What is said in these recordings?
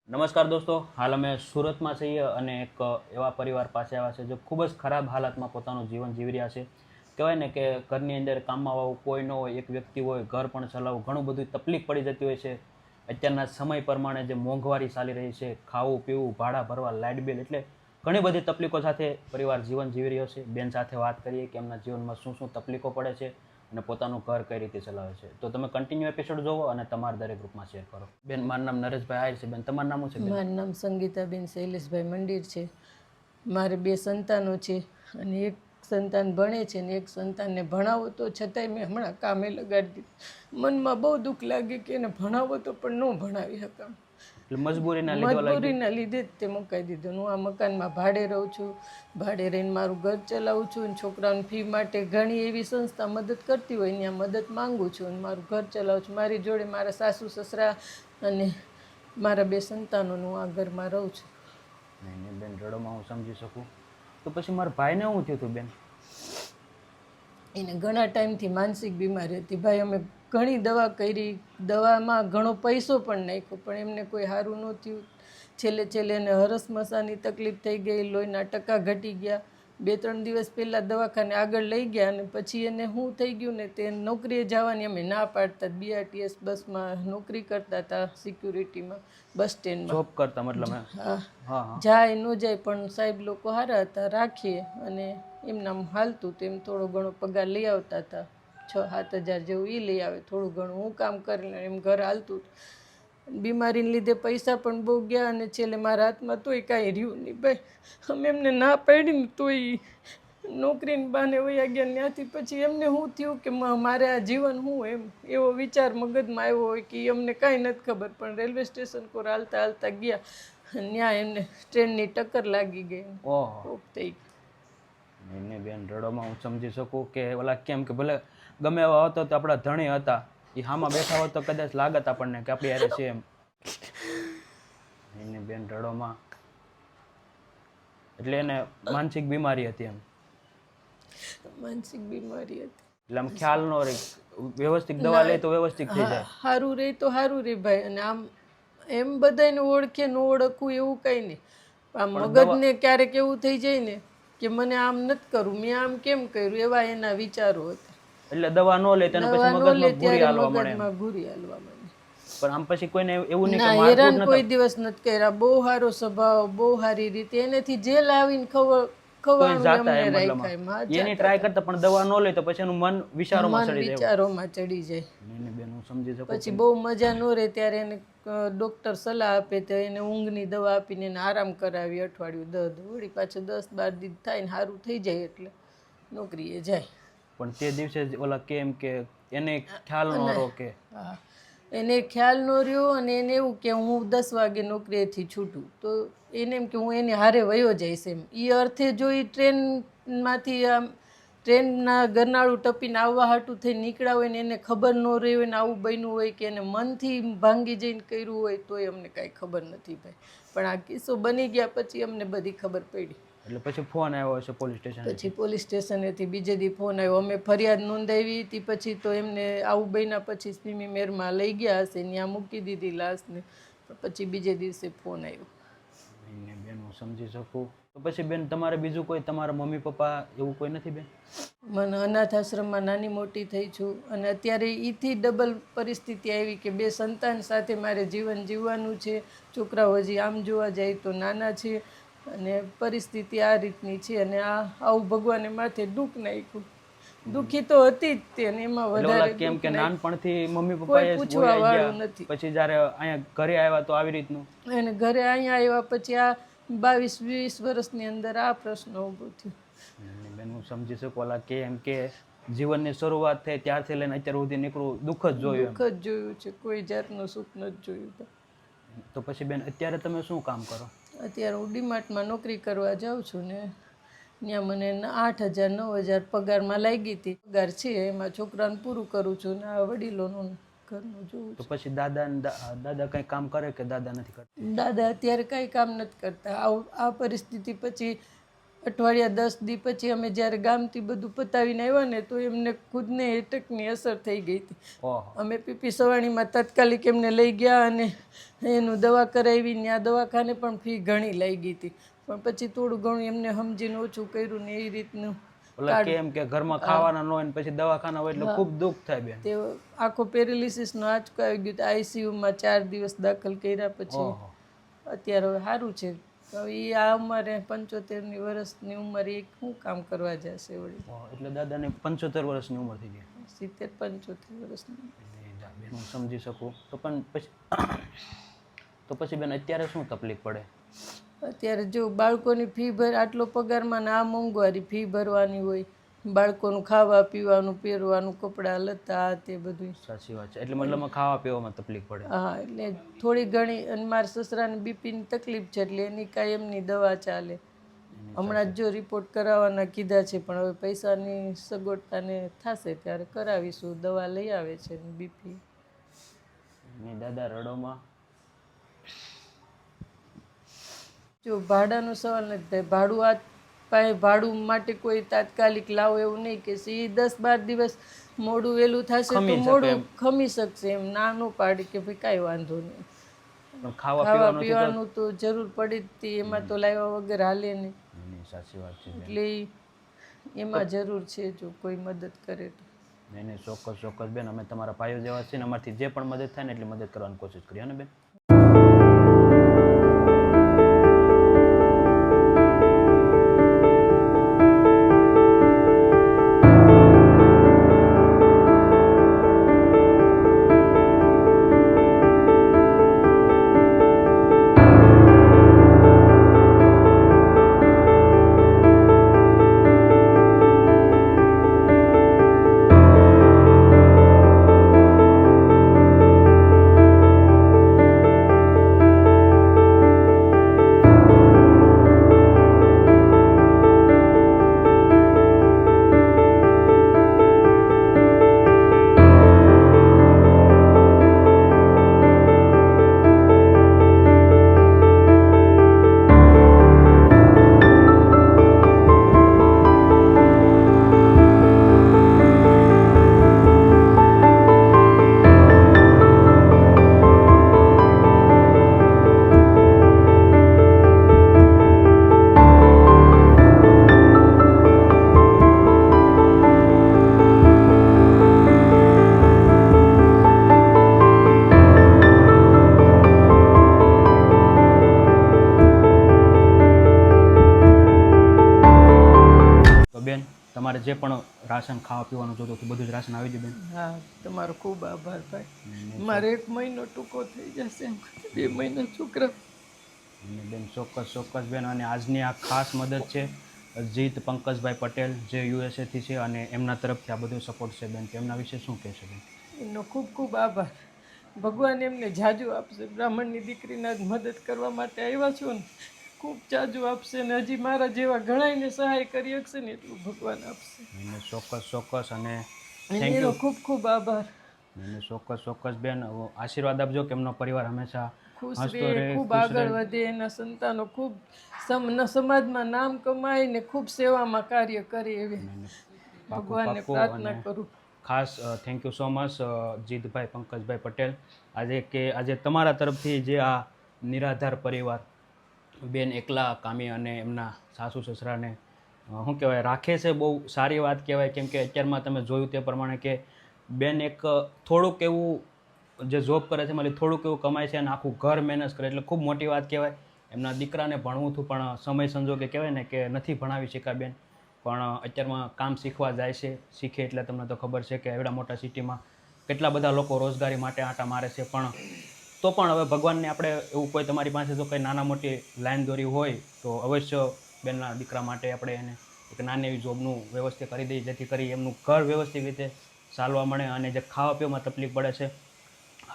નમસ્કાર દોસ્તો, હાલ અમે સુરતમાં છીએ અને એક એવા પરિવાર પાસે આવ્યા છે જે ખૂબ જ ખરાબ હાલતમાં પોતાનું જીવન જીવી રહ્યા છે. કહેવાય ને કે ઘરની અંદર કામમાં વાળું કોઈ ન હોય, એક વ્યક્તિ હોય, ઘર પણ ચલાવવું ઘણું બધું તકલીફ પડી જતી હોય છે. અત્યારના સમય પ્રમાણે જે મોંઘવારી ચાલી રહી છે, ખાવું પીવું, ભાડા ભરવા, લાઇટ બિલ, એટલે ઘણી બધી તકલીફો સાથે પરિવાર જીવન જીવી રહ્યો છે. બેન સાથે વાત કરીએ કે એમના જીવનમાં શું શું તકલીફો પડે છે અને પોતાનું ઘર કઈ રીતે ચલાવે છે. તો તમે કન્ટિન્યુ એપિસોડ જોવો અને તમારા દરેક ગ્રુપમાં શેર કરો. બેન, મારું નામ નરેશભાઈ આહિર છે. બેન, તમારું નામ શું છે? મારું નામ સંગીતાબેન શૈલેષભાઈ મંદિર છે. મારે 2 સંતાનો છે અને એક સંતાન ભણે છે ને એક સંતાનને ભણાવો તો છતાંય મેં હમણાં કામે લગાડી દીધું. મનમાં બહુ દુઃખ લાગે કે એને ભણાવો તો પણ ન ભણાવી શકામ. એટલે મજબૂરીના લીધે જ તે મુકાઈ દીધું. હું આ મકાનમાં ભાડે રહું છું. ભાડે રહીને મારું ઘર ચલાવું છું અને છોકરાઓની ફી માટે ઘણી એવી સંસ્થા મદદ કરતી હોય ત્યાં મદદ માંગુ છું અને મારું ઘર ચલાવું છું. મારી જોડે મારા સાસુ સસરા અને મારા 2 સંતાનોનું આ ઘરમાં રહું છું. નહીં બેન, રડોમાં હું સમજી શકું. તો પછી મારા ભાઈને શું થયું હતું બેન? એને ઘણા ટાઈમથી માનસિક બીમારી હતી ભાઈ. અમે ઘણી દવા કરી, દવામાં ઘણો પૈસો પણ નાખ્યો પણ એમને કોઈ સારું ન થયું. છેલ્લે એને હરસ મસાની તકલીફ થઈ ગઈ, લોહીના ટકા ઘટી ગયા. 2-3 દિવસ પહેલાં દવાખાને આગળ લઈ ગયા અને પછી એને શું થઈ ગયું ને તે નોકરીએ જવાની અમે ના પાડતા. BRTS બસમાં નોકરી કરતા હતા, સિક્યુરિટીમાં, બસ સ્ટેન્ડમાં જોબ કરતા મતલબ? હા, જાય ન જાય પણ સાહેબ લોકો સારા હતા, રાખીએ અને એમનામ હાલતું. તો એમ થોડો ઘણો પગાર લઈ આવતા હતા, 6-7 હજાર જેવું એ લઈ આવે. થોડું ઘણું હું કામ કરીને એમ ઘર હાલતું. બીમારીને લીધે પૈસા પણ બહુ ગયા અને છેલ્લે મારા હાથમાં તોય કાંઈ રહ્યું નહીં ભાઈ. અમે એમને ના પાડીને તોય નોકરીને બહાને વયા ગયા. ત્યાંથી પછી એમને શું થયું કે મારે આ જીવન શું, એમ એવો વિચાર મગજમાં આવ્યો હોય કે અમને કાંઈ નથી ખબર. પણ રેલવે સ્ટેશન પર હાલતા હાલતા ગયા ત્યાં એમને ટ્રેનની ટક્કર લાગી ગઈ. ઓફ થઈ ગઈ. નહીં બેન, રડોમાં હું સમજી શકું કે ઓલા કેમ કે ભલે ગમે એવા હતો તો આપણા ધણી હતા, એ હામાં બેઠા હોત તો કદાચ લાગત આપણને કે આપણી યારે છે એમ. નહીં બેન, રડોમાં એટલે એને માનસિક બીમારી હતી એમ? માનસિક બીમારી હતી એટલે આમ ખ્યાલ ન રહે, વ્યવસ્થિત દવા લે તો વ્યવસ્થિત થઈ જાય. સારું રહે તો સારું રહે ભાઈ. અને આમ એમ બધાને ઓળખે ન ઓળખવું એવું કંઈ નહીં. આમ મગજને ક્યારેક એવું થઈ જાય ને કે મને આમ નથી કરવું, મેં આમ કેમ કર્યું, એવા એના વિચારો હતા. એટલે દવા ન લે તેને પછી મગજમાં ઘૂરી હાલવા મળે. ઘૂરી હાલવા મળે. પણ આમ પછી કોઈને એવું નહીં ના, હેરાન કોઈ દિવસ નથી કર્યા. બહુ સારો સ્વભાવ, બહુ સારી રીતે. એનેથી જેલ આવીને એની ટ્રાય કરતા પણ દવા ન લે તો પછી એનું મન વિચારોમાં ચડી જાય. બેન, હું સમજી શકું. પછી બહુ મજા ન રહે ત્યારે એને ડૉક્ટર સલાહ આપે તો એને ઊંઘની દવા આપીને એને આરામ કરાવી. અઠવાડિયું 10 વળી પાછું 10-12 દિવસ થાય ને સારું થઈ જાય એટલે નોકરીએ જાય. પણ તે દિવસે ઓલા કેમ કે એને ખ્યાલ ન રહ્યો કે? હા, એને ખ્યાલ ન રહ્યો અને એને એવું કે હું 10 વાગે નોકરીએથી છૂટું તો એને એમ કે હું એની હારે વયો જઈશ એમ. એ અર્થે જો એ ટ્રેનમાંથી આમ ટ્રેનના ગરનાળું ટપીને આવવા હાટું થઈ નીકળ્યા હોય ને એને ખબર ન રહી હોય ને આવું બન્યું હોય કે એને મનથી ભાંગી જઈને કર્યું હોય તોય અમને કાંઈ ખબર નથી ભાઈ. પણ આ કિસ્સો બની ગયા પછી અમને બધી ખબર પડી. એટલે પછી ફોન આવ્યો હશે પોલીસ સ્ટેશન? પછી પોલીસ સ્ટેશનેથી બીજે દી ફોન આવ્યો. અમે ફરિયાદ નોંધાવી હતી પછી તો એમને આવું બન્યા પછી સ્મીમી મેરમાં લઈ ગયા હશે, ત્યાં મૂકી દીધી લાશને. પછી બીજે દિવસે ફોન આવ્યો. બેન, હું સમજી શકું. તો પછી બેન, તમારે બીજું કોઈ, તમારા મમ્મી પપ્પા એવું કોઈ નથી બેન? મને અનાથ આશ્રમમાં નાની મોટી થઈ છું અને અત્યારે એથી ડબલ પરિસ્થિતિ આવી કે 2 સંતાન સાથે મારે જીવન જીવવાનું છે. છોકરાઓ હજી આમ જોવા જાય તો નાના છે અને પરિસ્થિતિ આ રીતની છે અને આવું ભગવાને માથે દુઃખ નાખ્યું. દુઃખી તો હતી જ તે, એમાં વધારે કેમ કે નાનપણથી મમ્મી પપ્પાએ પૂછવા વાળું નથી. પછી જ્યારે અહીંયા ઘરે આવ્યા તો આવી રીતનું? અને ઘરે અહીંયા આવ્યા પછી આ 22-20 વર્ષની અંદર આ પ્રશ્ન ઊભો થયો. બેન, હું સમજી શકું. ઓલા કેમ કે જીવનની શરૂઆત થઈ ત્યારથી લઈને અત્યાર સુધી નીકળવું દુઃખ જ જોયું છે. કોઈ જાતનું સુખ નથી જોયું. તો પછી બેન, અત્યારે તમે શું કામ કરો? અત્યારે હું ડીમાર્ટમાં નોકરી કરવા જાઉં છું ને ત્યાં મને 8,000-9,000 પગારમાં લાગી હતી. પગાર છે એમાં છોકરાને પૂરું કરું છું ને આ વડીલોનું ઘરનું જોઉં. તો પછી દાદા કંઈ કામ કરે કે દાદા નથી કરતા? દાદા અત્યારે કાંઈ કામ નથી કરતા. આ પરિસ્થિતિ પછી અઠવાડિયા 10 દી પછી અમે જ્યારે ગામથી બધું પતાવીને આવ્યા ને તો એમને ખુદને એટકની અસર થઈ ગઈ હતી. ઓહો. અમે પીપી સવાણીમાં તાત્કાલિક એમને લઈ ગયા અને એનું દવા કરાવી. ત્યાં દવાખાને પણ ફી ઘણી લઈ ગઈ હતી, પણ પછી થોડું ઘણું એમને સમજીને ઓછું કર્યું ને એ રીતનું. ઓલા કેમ કે ઘરમાં ખાવાના ન હોય ને પછી દવાખાના હોય એટલે ખૂબ દુઃખ થાય બેન. તે આખો પેરેલિસિસનો આંચકો આવી ગયો. આઈસીયુમાં 4 દિવસ દાખલ કર્યા પછી ઓહો. અત્યારે હવે સારું છે. હવે એ આ અમારે 75ની વર્ષની ઉંમરે એક શું કામ કરવા જશે વળી? ઓહો, એટલે દાદાને 75 વર્ષની ઉંમર થઈ ગઈ. 70-75 વર્ષની. બેન હું સમજી શકું. તો પછી બેન અત્યારે શું તકલીફ પડે? અત્યારે જો બાળકોની ફી આટલો પગારમાં ને આ મોંઘવારી ફી ભરવાની હોય, બાળકોનું ખાવા પીવાનું, પહેરવાનું, કપડાં લતા તે બધું. સાચી વાત છે. એટલે મતલબમાં ખાવા પીવામાં તકલીફ પડે. હા, એટલે થોડી ઘણી. અને મારા સસરાને બીપીની તકલીફ છે એટલે એની કાયમની દવા ચાલે. હમણાં જ જો રિપોર્ટ કરાવવાના કીધા છે, પણ હવે પૈસાની સગવડતાને થશે ત્યારે કરાવીશું. દવા લઈ આવે છે બીપી. ને દાદા રડોમાં જો ભાડાનો સવાલ નથી થાય. ભાડું આ પાસે ભાડું માટે કોઈ તાત્કાલિક લાવો એવું નહીં કે 10-12 દિવસ મોડું વહેલું થશે તો મોડું ખમી શકશે, એમ ના ન પાડી કે ભાઈ કાંઈ વાંધો નહીં. પણ ખાવા ખાવા પીવાનું તો જરૂર પડી જ હતી, એમાં તો લાવ્યા વગર હાલે નહીં. સાચી વાત છે. એટલે એમાં જરૂર છે જો કોઈ મદદ કરે તો. નહીં, ચોક્કસ બેન. અમે તમારા ભાઈઓ જેવા છીએ ને અમારથી જે પણ મદદ થાય ને એટલી મદદ કરવાની કોશિશ કરીએ ને બેન. તમારે જે પણ રાશન ખાવા પીવાનું જોતું હતું બધું જ રાશન આવી ગયું બેન? હા, તમારો ખૂબ આભાર ભાઈ. મારે 1 મહિનો ટૂંકો થઈ જશે, 2 મહિના છોકરા. બેન ચોક્કસ બેન. અને આજની આ ખાસ મદદ છે જીત પંકજભાઈ પટેલ જે યુએસએથી છે અને એમના તરફથી આ બધું સપોર્ટ છે બેન. એમના વિશે શું કહેશો બેન? એમનો ખૂબ ખૂબ આભાર. ભગવાન એમને જાજુ આપશે. બ્રાહ્મણની દીકરીના જ મદદ કરવા માટે આવ્યા છો ને, ખૂબ જાજુ આપશે. ને હજી મારા જેવા ઘણાયને સહાય કરી શકશે ને એટલું ભગવાન આપશે. એને ચોક્કસ. અને એનો ખૂબ ખૂબ આભાર. એને ચોક્કસ બેન. આશીર્વાદ આપજો કે એમનો પરિવાર હંમેશા ખુશ રહે, ખૂબ આગળ વધે. એના સંતાનો ખૂબ સમાજમાં નામ કમાય ને ખૂબ સેવામાં કાર્ય કરે એવી ભગવાનને પ્રાર્થના કરું. ખાસ thank you so much Jitbhai Pankajbhai Patel. આજે તમારા તરફથી જે આ નિરાધાર પરિવાર બેન એકલા કામી અને એમના સાસુ સસરાને શું કહેવાય રાખે છે, બહુ સારી વાત કહેવાય. કેમ કે અત્યારમાં તમે જોયું તે પ્રમાણે કે બેન એક થોડુંક એવું જે જોબ કરે છે એમાંથી થોડુંક એવું કમાય છે અને આખું ઘર મેનેજ કરે, એટલે ખૂબ મોટી વાત કહેવાય. એમના દીકરાને ભણવું હતું પણ સમય સંજોગે કહેવાય ને કે નથી ભણાવી શક્યા બેન. પણ અત્યારમાં કામ શીખવા જાય છે. શીખે એટલે તમને તો ખબર છે કે એવડા મોટા સિટીમાં કેટલા બધા લોકો રોજગારી માટે આંટા મારે છે. પણ તો પણ હવે ભગવાનને આપણે એવું કોઈ તમારી પાસે જો કંઈ નાના મોટી લાઈન દોરી હોય તો અવશ્ય બેનના દીકરા માટે આપણે એને એક નાની એવી જોબનું વ્યવસ્થિત કરી દઈએ જેથી કરી એમનું ઘર વ્યવસ્થિત રીતે ચાલવા મળે. અને જે ખાવા પીવામાં તકલીફ પડે છે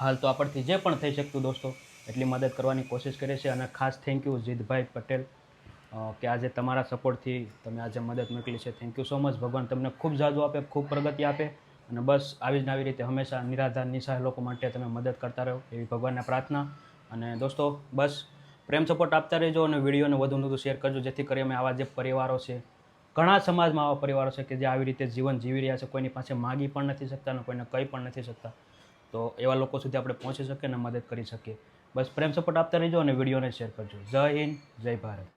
હાલ તો આપણથી જે પણ થઈ શકતું દોસ્તો એટલી મદદ કરવાની કોશિશ કરે છે. અને ખાસ થેન્ક યુ જીતભાઈ પટેલ કે આજે તમારા સપોર્ટથી તમે આજે મદદ મોકલી છે. Thank you so much. ભગવાન તમને ખૂબ જાજુ આપે, ખૂબ પ્રગતિ આપે અને બસ આવી જ આવી રીતે હંમેશા નિરાધાર નિસહાય લોકો માટે તમે મદદ કરતા રહો એવી ભગવાનને પ્રાર્થના. અને દોસ્તો બસ પ્રેમ સપોર્ટ આપતા રહેજો અને વિડીયોને વધુ વધુ શેર કરજો, જેથી કરી અમે આવા જે પરિવારો છે, ઘણા સમાજમાં આવા પરિવારો છે કે જે આવી રીતે જીવન જીવી રહ્યા છે, કોઈની પાસે માગી પણ નથી શકતા અને કોઈને કંઈ પણ નથી શકતા, તો એવા લોકો સુધી આપણે પહોંચી શકીએ અને મદદ કરી શકીએ. બસ પ્રેમ સપોર્ટ આપતા રહેજો અને વિડીયોને શેર કરજો. જય હિન્દ, જય ભારત.